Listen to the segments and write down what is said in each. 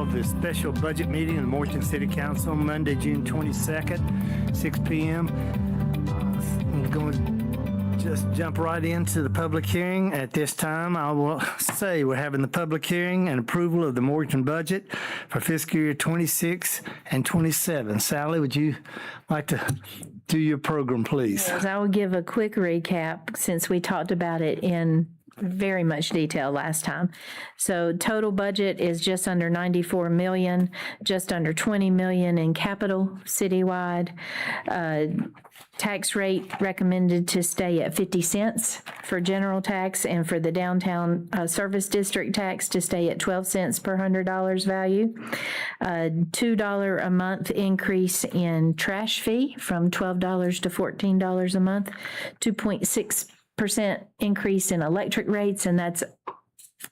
call the special budget meeting of the Morton City Council, Monday, June 22nd, 6 p.m. I'm going to just jump right into the public hearing. At this time, I will say we're having the public hearing and approval of the Morton budget for fiscal year 26 and 27. Sally, would you like to do your program, please? Yes, I will give a quick recap since we talked about it in very much detail last time. So total budget is just under 94 million, just under 20 million in capital citywide. Tax rate recommended to stay at 50 cents for general tax, and for the downtown service district tax to stay at 12 cents per $100 value. $2 a month increase in trash fee from $12 to $14 a month. 2.6% increase in electric rates, and that's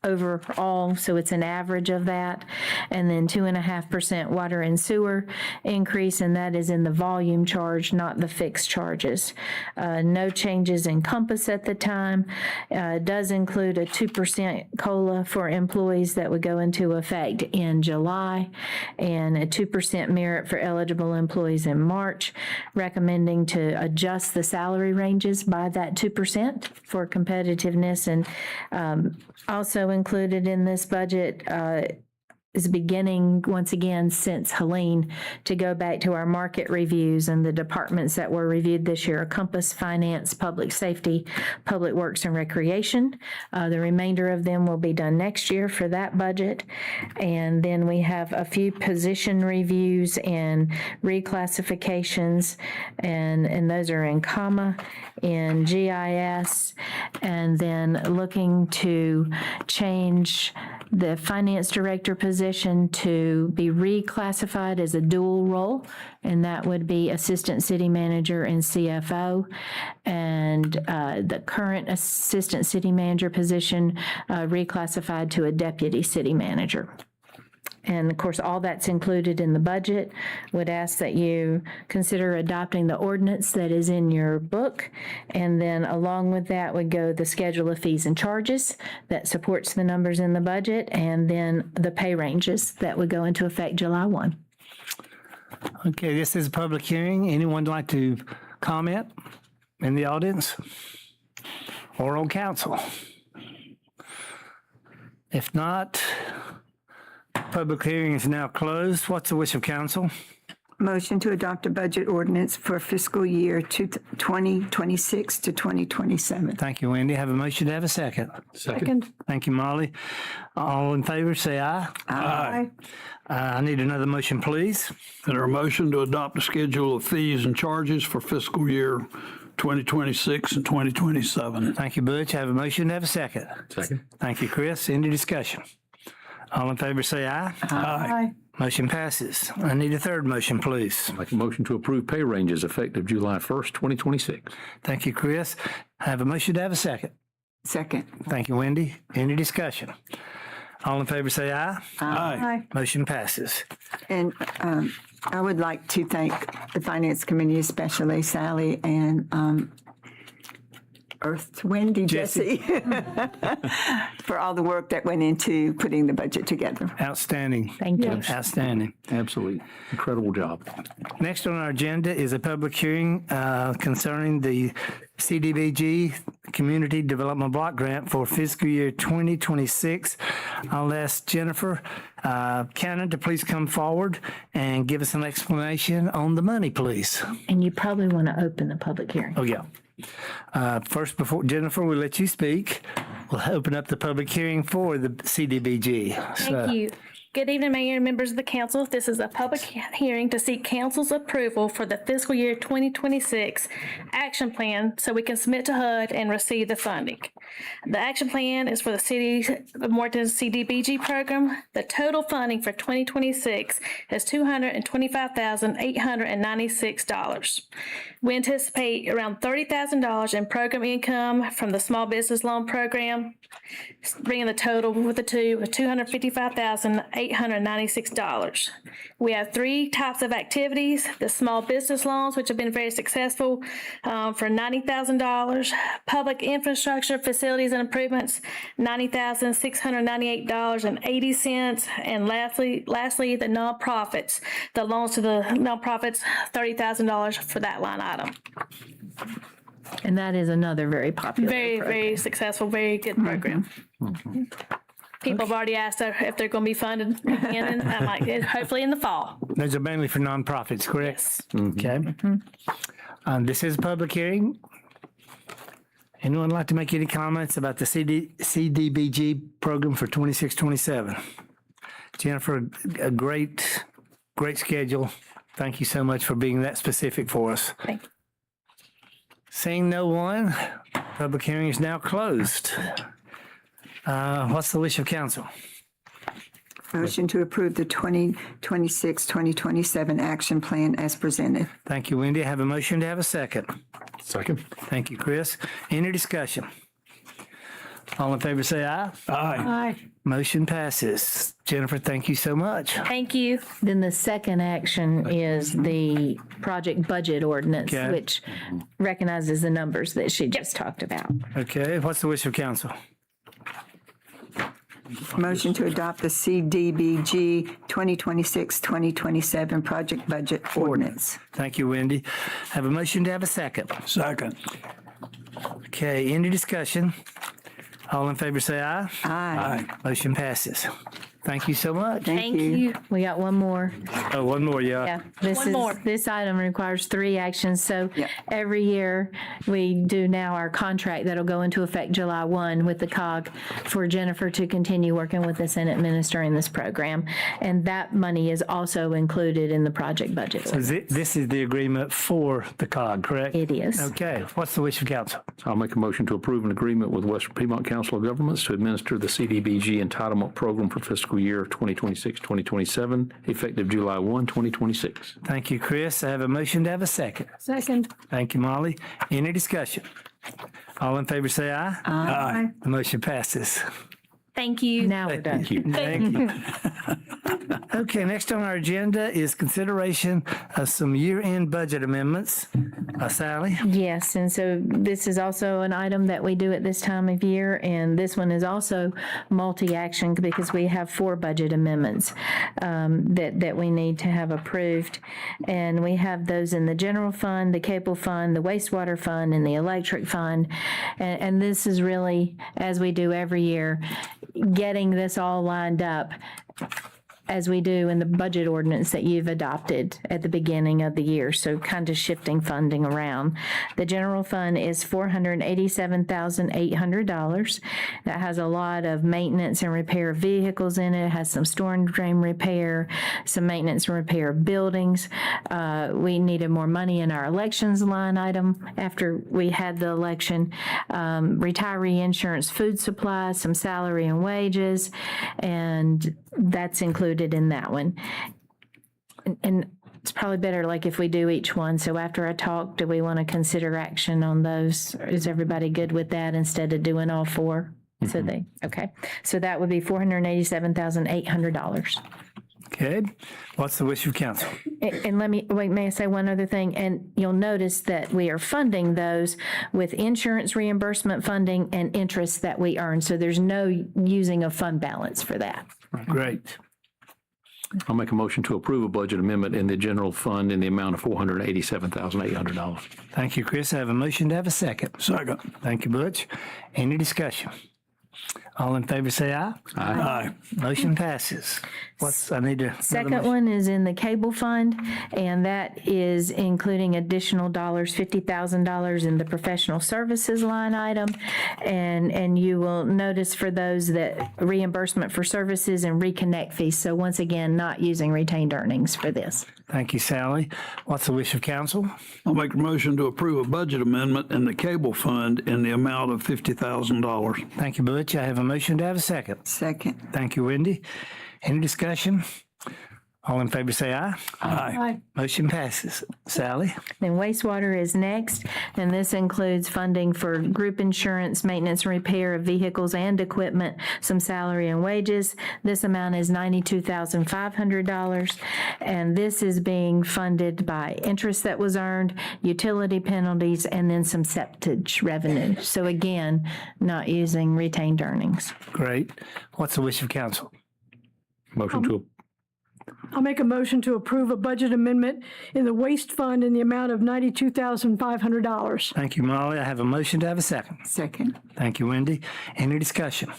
overall, so it's an average of that. And then 2.5% water and sewer increase, and that is in the volume charge, not the fixed charges. No changes in Compass at the time. Does include a 2% COLA for employees that would go into effect in July, and a 2% merit for eligible employees in March, recommending to adjust the salary ranges by that 2% for competitiveness. And also included in this budget is beginning, once again, since Helene, to go back to our market reviews, and the departments that were reviewed this year are Compass, Finance, Public Safety, Public Works, and Recreation. The remainder of them will be done next year for that budget. And then we have a few position reviews and reclassifications, and those are in comma, in GIS, and then looking to change the finance director position to be reclassified as a dual role, and that would be assistant city manager and CFO. And the current assistant city manager position reclassified to a deputy city manager. And of course, all that's included in the budget. Would ask that you consider adopting the ordinance that is in your book. And then along with that would go the schedule of fees and charges that supports the numbers in the budget, and then the pay ranges that would go into effect July 1. Okay, this is a public hearing. Anyone like to comment in the audience or on council? If not, public hearing is now closed. What's the wish of council? Motion to adopt a budget ordinance for fiscal year 2026 to 2027. Thank you, Wendy. Have a motion to have a second. Second. Thank you, Molly. All in favor, say aye. Aye. I need another motion, please. And a motion to adopt a schedule of fees and charges for fiscal year 2026 and 2027. Thank you, Butch. Have a motion to have a second. Second. Thank you, Chris. Any discussion? All in favor, say aye. Aye. Motion passes. I need a third motion, please. Make a motion to approve pay ranges effective July 1st, 2026. Thank you, Chris. Have a motion to have a second. Second. Thank you, Wendy. Any discussion? All in favor, say aye. Aye. Motion passes. And I would like to thank the Finance Committee, especially Sally and Wendy, Jesse, for all the work that went into putting the budget together. Outstanding. Thank you. Outstanding. Absolutely. Incredible job. Next on our agenda is a public hearing concerning the CDBG Community Development Block Grant for fiscal year 2026. I'll ask Jennifer Cannon to please come forward and give us an explanation on the money, please. And you probably want to open the public hearing. Oh, yeah. First, before Jennifer, we'll let you speak. We'll open up the public hearing for the CDBG. Thank you. Good evening, Mayor and members of the council. This is a public hearing to seek council's approval for the fiscal year 2026 action plan so we can submit to HUD and receive the funding. The action plan is for the City of Morton CDBG program. The total funding for 2026 is $225,896. We anticipate around $30,000 in program income from the small business loan program, bringing the total with the two of $255,896. $896. We have three types of activities: the small business loans, which have been very successful, for $90,000; public infrastructure facilities and improvements, $90,698.80; and lastly, the nonprofits, the loans to the nonprofits, $30,000 for that line item. And that is another very popular Very, program. very successful, very good program. People have already asked if they're going to be funded again, and I'm like, hopefully in the fall. Those are mainly for nonprofits, correct? Yes. Okay. This is a public hearing. Anyone like to make any comments about the CDBG program for 26-27? Jennifer, a great schedule. Thank you so much for being that specific for us. Thank you. Seeing no one, public hearing is now closed. What's the wish of council? Motion to approve the 2026-2027 action plan as presented. Thank you, Wendy. I have a motion to have a second. Second. Thank you, Chris. Any discussion? All in favor say aye. Aye. Motion passes. Jennifer, thank you so much. Thank you. Then the second action is the project budget ordinance, Okay. which recognizes the numbers that she just talked about. Okay, what's the wish of council? Motion to adopt the CDBG 2026-2027 project budget ordinance. Thank you, Wendy. Have a motion to have a second. Second. Okay, any discussion? All in favor say aye. Aye. Motion passes. Thank you so much. Thank you. We got one more. Oh, one more, Yeah, One more. this item requires 3 actions. So Yep. every year we do now our contract that'll go into effect July 1 with the COG for Jennifer to continue working with us and administering this program. And that money is also included in the project budget. This is the agreement for the COG, correct? It is. Okay, what's the wish of council? I'll make a motion to approve an agreement with Western Piedmont Council of Governments to administer the CDBG entitlement program for fiscal year 2026-2027, effective July 1, 2026. Thank you, Chris. I have a motion to have a second. Second. Thank you, Molly. Any discussion? All in favor say aye. Aye. The motion passes. Thank you. Now we're done. Thank you. Thank you. Okay, next on our agenda is consideration of some year-end budget amendments. Sally? Yes, and so this is also an item that we do at this time of year, and this one is also multi-action because we have 4 budget amendments that we need to have approved. And we have those in the general fund, the cable fund, the wastewater fund, and the electric fund. And this is really, as we do every year, getting this all lined up as we do in the budget ordinance that you've adopted at the beginning of the year. So kind of shifting funding around. The general fund is $487,800. That has a lot of maintenance and repair of vehicles in it. It has some storm drain repair, some maintenance and repair of buildings. We needed more money in our elections line item after we had the election. Retiree insurance, food supplies, some salary and wages, and that's included in that one. And it's probably better like if we do each one. So after I talk, do we want to consider action on those? Is everybody good with that instead of doing all 4? So okay. So that would be $487,800. Okay, what's the wish of council? And may I say one other thing? And you'll notice that we are funding those with insurance reimbursement funding and interest that we earn. So there's no using of fund balance for that. Great. I'll make a motion to approve a budget amendment in the general fund in the amount of $487,800. Thank you, Chris. I have a motion to have a second. Second. Thank you, Butch. Any discussion? All in favor say aye. Aye. Motion passes. I need to. Second one is in the cable fund, and that is including additional $50,000 in the professional services line item. And you will notice for those that reimbursement for services and reconnect fees. So once again, not using retained earnings for this. Thank you, Sally. What's the wish of council? I'll make a motion to approve a budget amendment in the cable fund in the amount of $50,000. Thank you, Butch. I have a motion to have a second. Second. Thank you, Wendy. Any discussion? All in favor say aye. Aye. Motion passes. Sally? Then wastewater is next, and this includes funding for group insurance, maintenance and repair of vehicles and equipment, some salary and wages. This amount is $92,500, and this is being funded by interest that was earned, utility penalties, and then some septage revenue. So again, not using retained earnings. Great. What's the wish of council? Motion to, I'll make a motion to approve a budget amendment in the waste fund in the amount of $92,500. Thank you, Molly. I have a motion to have a second. Second. Thank you, Wendy. Any discussion?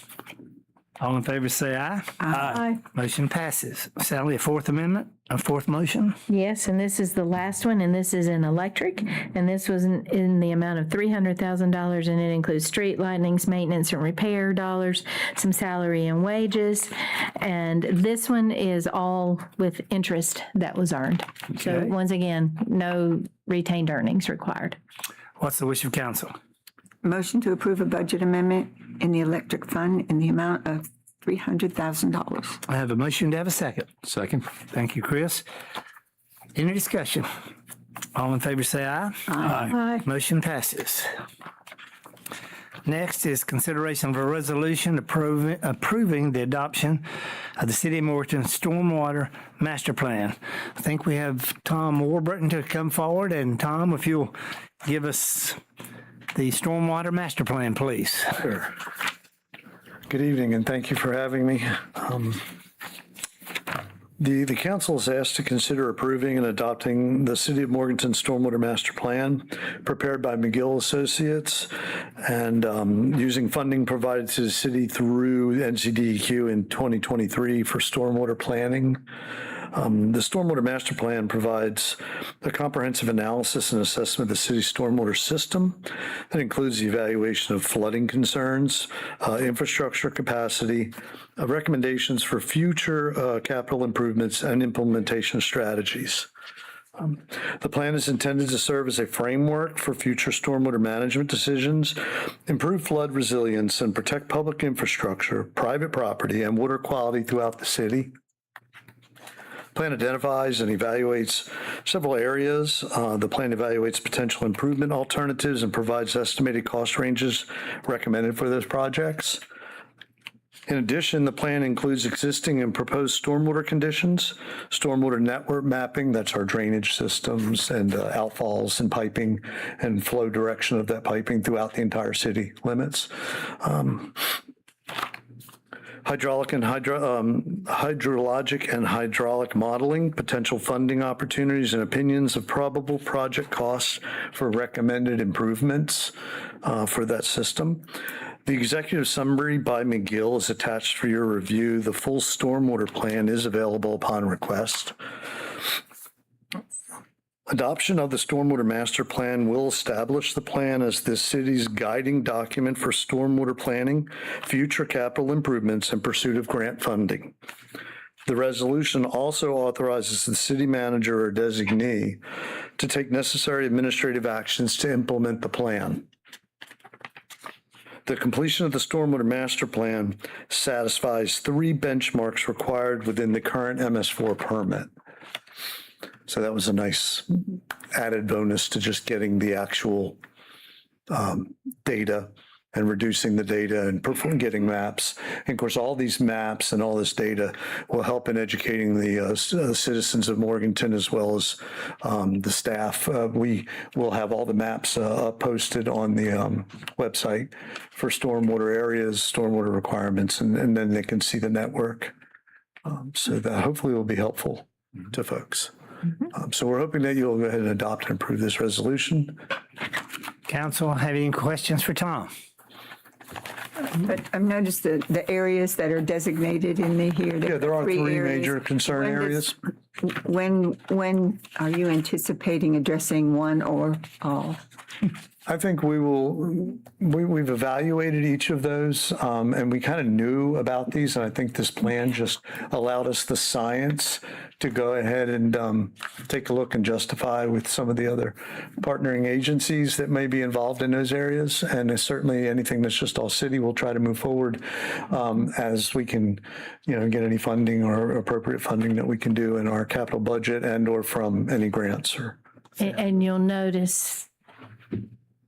All in favor say aye. Aye. Motion passes. Sally, a fourth amendment, a fourth motion? Yes, and this is the last one, and this is in electric, and this was in the amount of $300,000, and it includes street lightnings, maintenance and repair dollars, some salary and wages, and this one is all with interest that was earned. So Okay. once again, no retained earnings required. What's the wish of council? Motion to approve a budget amendment in the electric fund in the amount of $300,000. I have a motion to have a second. second. Thank you, Chris. Any discussion? All in favor say aye. Aye. Motion passes. Next is consideration of a resolution approving the adoption of the City of Morganton Stormwater Master Plan. I think we have Tom Warburton to come forward, and Tom, if you'll give us the Stormwater Master Plan, please. Sure. Good evening, and thank you for having me. The council is asked to consider approving and adopting the City of Morganton Stormwater Master Plan prepared by McGill Associates and using funding provided to the city through NCDEQ in 2023 for stormwater planning. The Stormwater Master Plan provides a comprehensive analysis and assessment of the city's stormwater system that includes the evaluation of flooding concerns, infrastructure capacity, recommendations for future capital improvements, and implementation strategies. The plan is intended to serve as a framework for future stormwater management decisions, improve flood resilience, and protect public infrastructure, private property, and water quality throughout the city. The plan identifies and evaluates several areas. The plan evaluates potential improvement alternatives and provides estimated cost ranges recommended for those projects. In addition, the plan includes existing and proposed stormwater conditions, stormwater network mapping, that's our drainage systems and outfalls and piping and flow direction of that piping throughout the entire city limits. Hydrologic and hydraulic modeling, potential funding opportunities, and opinions of probable project costs for recommended improvements for that system. The executive summary by McGill is attached for your review. The full stormwater plan is available upon request. Adoption of the Stormwater Master Plan will establish the plan as the city's guiding document for stormwater planning, future capital improvements, and pursuit of grant funding. The resolution also authorizes the city manager or designee to take necessary administrative actions to implement the plan. The completion of the Stormwater Master Plan satisfies 3 benchmarks required within the current MS4 permit. So that was a nice added bonus to just getting the actual data and reducing the data and getting maps. And of course, all these maps and all this data will help in educating the citizens of Morganton as well as the staff. We will have all the maps posted on the website for stormwater areas, stormwater requirements, and then they can see the network. So that hopefully will be helpful to folks. So we're hoping that you'll go ahead and adopt and approve this resolution. Council, have any questions for Tom? But I've noticed the areas that are designated in here. Yeah, there are 3 areas. major concern When areas. When are you anticipating addressing one or all? I think we've evaluated each of those, and we kind of knew about these, and I think this plan just allowed us the science to go ahead and take a look and justify with some of the other partnering agencies that may be involved in those areas. And certainly anything that's just all city, we'll try to move forward as we can, get any funding or appropriate funding that we can do in our capital budget and or from any grants or. And you'll notice,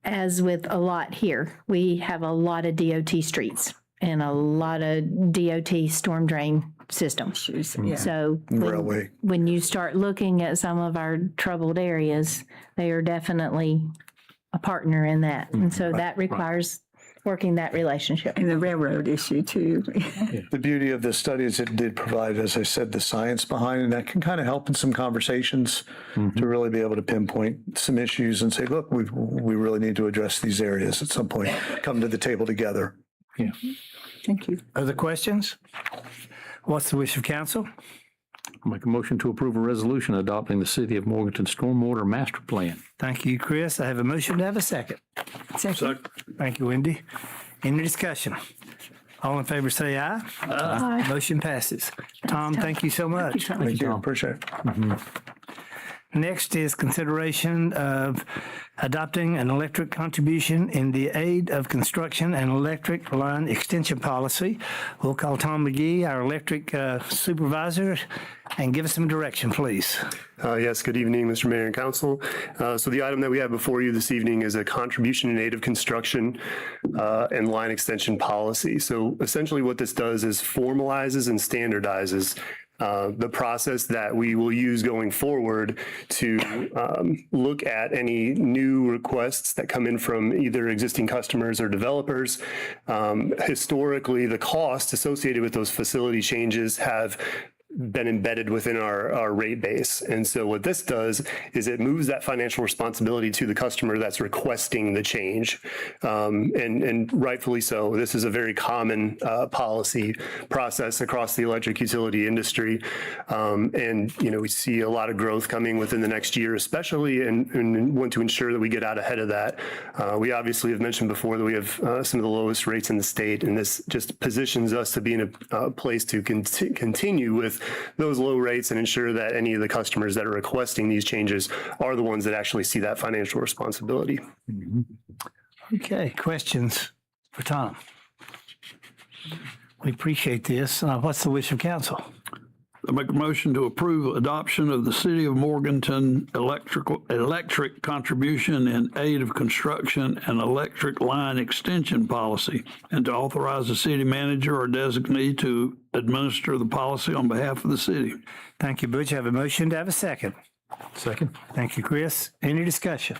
as with a lot here, we have a lot of DOT streets and a lot of DOT storm drain systems. Yeah. So Railway. when you start looking at some of our troubled areas, they are definitely a partner in that. And so that requires working that relationship. And the railroad issue too. The beauty of this study is it did provide, as I said, the science behind it, and that can kind of help in some conversations to really be able to pinpoint some issues and say, look, we really need to address these areas at some point, come to the table together. Yeah. Thank you. Other questions? What's the wish of council? I'll make a motion to approve a resolution adopting the City of Morganton Stormwater Master Plan. Thank you, Chris. I have a motion to have a second. Second. Thank you, Wendy. Any discussion? All in favor say aye. Aye. Motion passes. Tom, thank you so much. Thank you. Appreciate it. Next is consideration of adopting an electric contribution in the aid of construction and electric line extension policy. We'll call Tom McGee, our electric supervisor, and give us some direction, please. Yes, good evening, Mr. Mayor and Council. So the item that we have before you this evening is a contribution in aid of construction and line extension policy. So essentially what this does is formalizes and standardizes the process that we will use going forward to look at any new requests that come in from either existing customers or developers. Historically, the costs associated with those facility changes have been embedded within our rate base. And so what this does is it moves that financial responsibility to the customer that's requesting the change. And rightfully so. This is a very common policy process across the electric utility industry. And, we see a lot of growth coming within the next year, especially, and want to ensure that we get out ahead of that. We obviously have mentioned before that we have some of the lowest rates in the state, and this just positions us to be in a place to continue with those low rates and ensure that any of the customers that are requesting these changes are the ones that actually see that financial responsibility. Okay, questions for Tom? We appreciate this. What's the wish of council? I make a motion to approve adoption of the City of Morganton electric contribution in aid of construction and electric line extension policy, and to authorize the city manager or designee to administer the policy on behalf of the city. Thank you, Butch. I have a motion to have a second. Second. Thank you, Chris. Any discussion?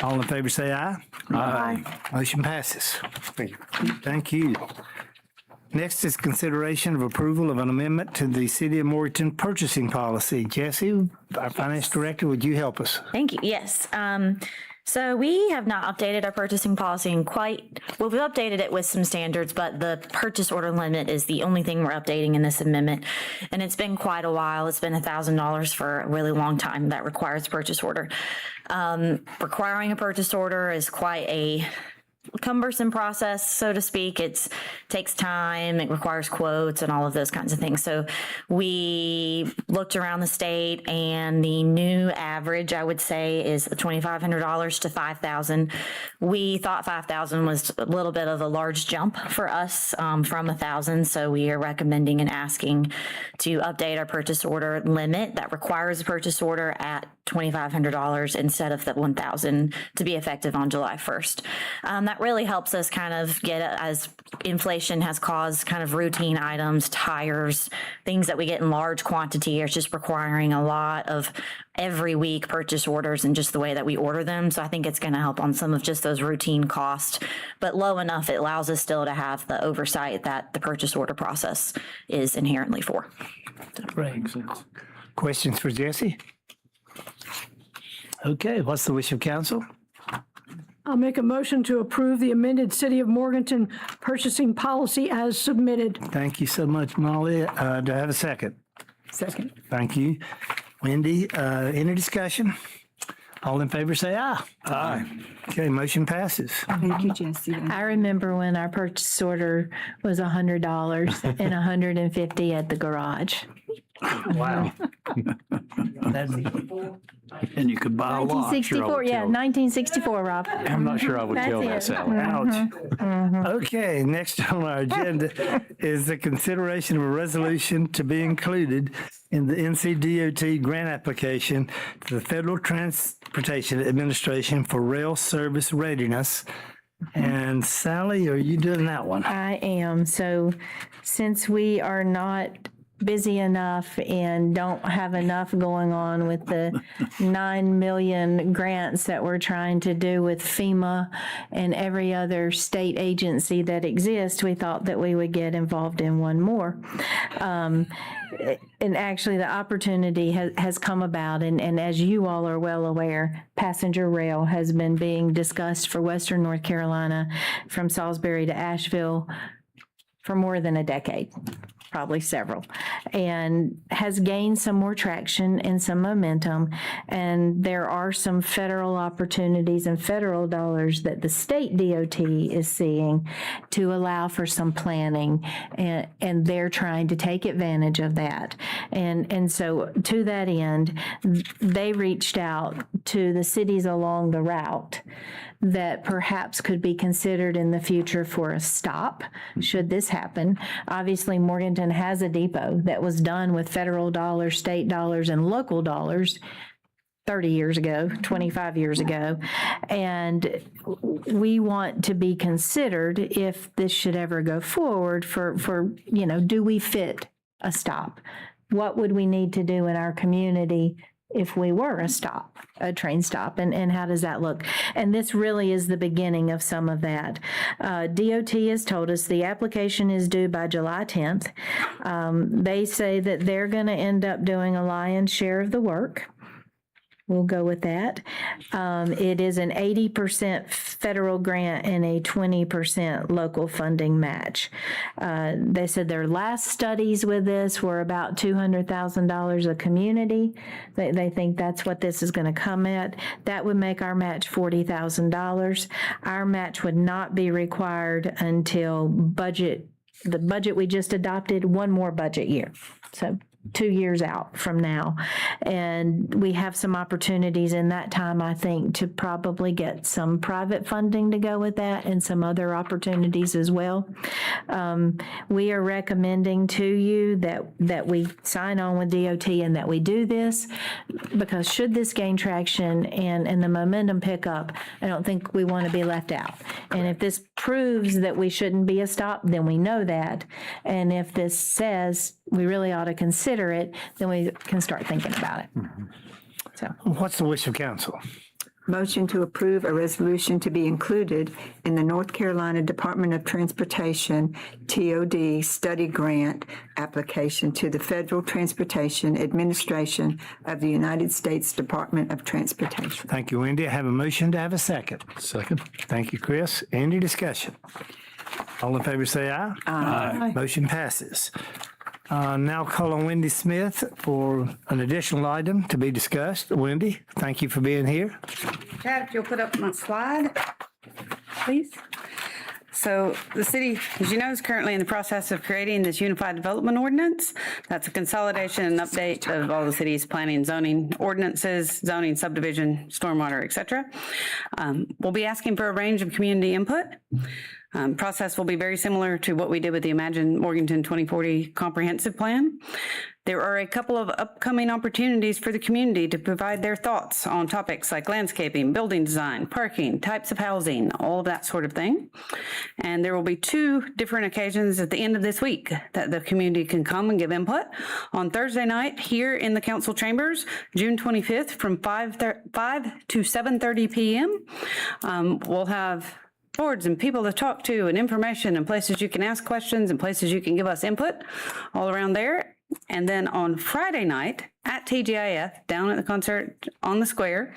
All in favor say aye. Aye. Motion passes. Thank you. Thank you. Next is consideration of approval of an amendment to the City of Morganton purchasing policy. Jesse, our finance director, would you help us? Thank you. Yes. So we have not updated our purchasing policy we've updated it with some standards, but the purchase order limit is the only thing we're updating in this amendment. And it's been quite a while. It's been $1,000 for a really long time that requires purchase order. Requiring a purchase order is quite a cumbersome process, so to speak. It takes time, it requires quotes and all of those kinds of things. So we looked around the state, and the new average, I would say, is $2,500 to $5,000. We thought $5,000 was a little bit of a large jump for us from $1,000. So we are recommending and asking to update our purchase order limit that requires a purchase order at $2,500 instead of the $1,000 to be effective on July 1st. That really helps us kind of get, as inflation has caused kind of routine items, tires, things that we get in large quantity are just requiring a lot of every week purchase orders and just the way that we order them. So I think it's going to help on some of just those routine costs, but low enough it allows us still to have the oversight that the purchase order process is inherently for. Great. Questions for Jesse? Okay, what's the wish of council? I'll make a motion to approve the amended City of Morganton purchasing policy as submitted. Thank you so much, Molly. Do I have a second? Second. Thank you. Wendy, any discussion? All in favor, say aye. Aye. Okay, motion passes. Thank you, Jesse. I remember when our purchase order was $100 and $150 at the garage. Wow. And you could buy a lot. 1964, yeah, 1964, Rob. I'm not sure I would tell that, That's it. Sally. Ouch. Okay, next on our agenda is the consideration of a resolution to be included in the NCDOT grant application to the Federal Transportation Administration for rail service readiness. And Sally, are you doing that one? I am. So since we are not busy enough and don't have enough going on with the 9 million grants that we're trying to do with FEMA and every other state agency that exists, we thought that we would get involved in one more. And actually, the opportunity has come about, and as you all are well aware, passenger rail has been being discussed for Western North Carolina from Salisbury to Asheville for more than a decade, probably several, and has gained some more traction and some momentum. And there are some federal opportunities and federal dollars that the state DOT is seeing to allow for some planning, and they're trying to take advantage of that. And so to that end, they reached out to the cities along the route that perhaps could be considered in the future for a stop, should this happen. Obviously, Morganton has a depot that was done with federal dollars, state dollars, and local dollars 30 years ago, 25 years ago. And we want to be considered, if this should ever go forward, for do we fit a stop? What would we need to do in our community if we were a train stop, and how does that look? And this really is the beginning of some of that. DOT has told us the application is due by July 10th. They say that they're going to end up doing a lion's share of the work. We'll go with that. It is an 80% federal grant and a 20% local funding match. They said their last studies with this were about $200,000 a community. They think that's what this is going to come at. That would make our match $40,000. Our match would not be required until the budget we just adopted, one more budget year. So 2 years out from now. And we have some opportunities in that time, I think, to probably get some private funding to go with that and some other opportunities as well. We are recommending to you that we sign on with DOT and that we do this, because should this gain traction and the momentum pick up, I don't think we want to be left out. And if this proves that we shouldn't be a stop, then we know that. And if this says we really ought to consider it, then we can start thinking about it. So, What's the wish of council? Motion to approve a resolution to be included in the North Carolina Department of Transportation TOD study grant application to the Federal Transportation Administration of the United States Department of Transportation. Thank you, Wendy. I have a motion to have a second. Second. Thank you, Chris. Any discussion? All in favor, say aye. Aye. Motion passes. Now call on Wendy Smith for an additional item to be discussed. Wendy, thank you for being here. Chad, if you'll put up my slide, please. So the city, as you know, is currently in the process of creating this Unified Development Ordinance. That's a consolidation and update of all the city's planning and zoning ordinances, zoning, subdivision, stormwater, et cetera. We'll be asking for a range of community input. Process will be very similar to what we did with the Imagine Morganton 2040 comprehensive plan. There are a couple of upcoming opportunities for the community to provide their thoughts on topics like landscaping, building design, parking, types of housing, all of that sort of thing. And there will be 2 different occasions at the end of this week that the community can come and give input. On Thursday night here in the council chambers, June 25th from 5 to 7:30 p.m. We'll have boards and people to talk to and information and places you can ask questions and places you can give us input all around there. And then on Friday night at TGIF, down at the concert on the square,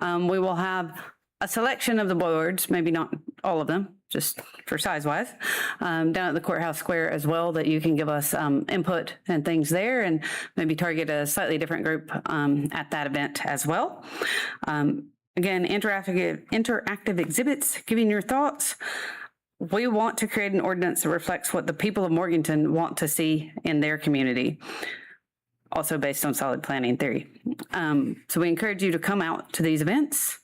we will have a selection of the boards, maybe not all of them, just for size wise, down at the courthouse square as well, that you can give us input and things there, and maybe target a slightly different group at that event as well. Again, interactive exhibits, giving your thoughts. We want to create an ordinance that reflects what the people of Morganton want to see in their community, also based on solid planning theory. So we encourage you to come out to these events,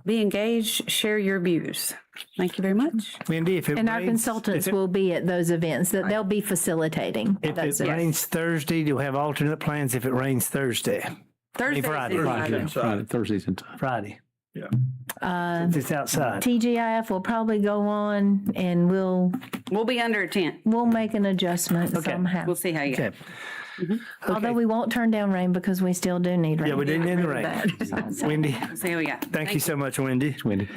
be engaged, share your views. Thank you very much. Wendy, if it And our rains- consultants if it- will be at those events, that they'll be facilitating If those it events. rains Thursday, you'll have alternate plans if it rains Thursday, Thursday. Friday. Thursdays and time. Friday. Since it's outside. TGIF will probably go on and we'll We'll be under a tent. make an adjustment somehow. We'll see how you go. Okay. Although we won't turn down rain because we still do need rain. Yeah, we didn't need the rain. Wendy, We'll see how we got. thank you so much, Wendy. Wendy.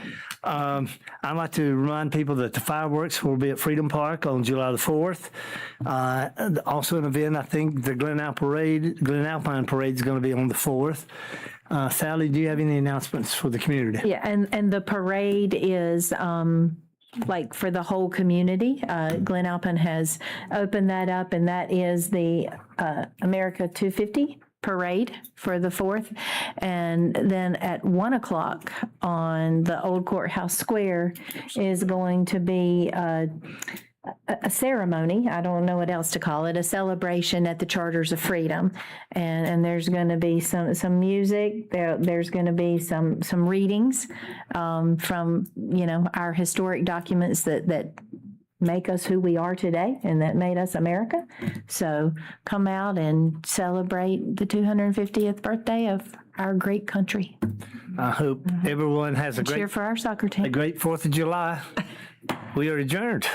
I'd like to remind people that the fireworks will be at Freedom Park on July the 4th. Also an event, I think the Glen Alpine Parade is going to be on the 4th. Sally, do you have any announcements for the community? Yeah, and the parade is like for the whole community. Glen Alpine has opened that up, and that is the America 250 parade for the 4th. And then at 1 o'clock on the old courthouse square is going to be a ceremony, I don't know what else to call it, a celebration at the Charters of Freedom. And there's going to be some music, there's going to be some readings from, our historic documents that make us who we are today and that made us America. So come out and celebrate the 250th birthday of our great country. I hope everyone has a Cheer great for our soccer team. 4th of July. We are adjourned.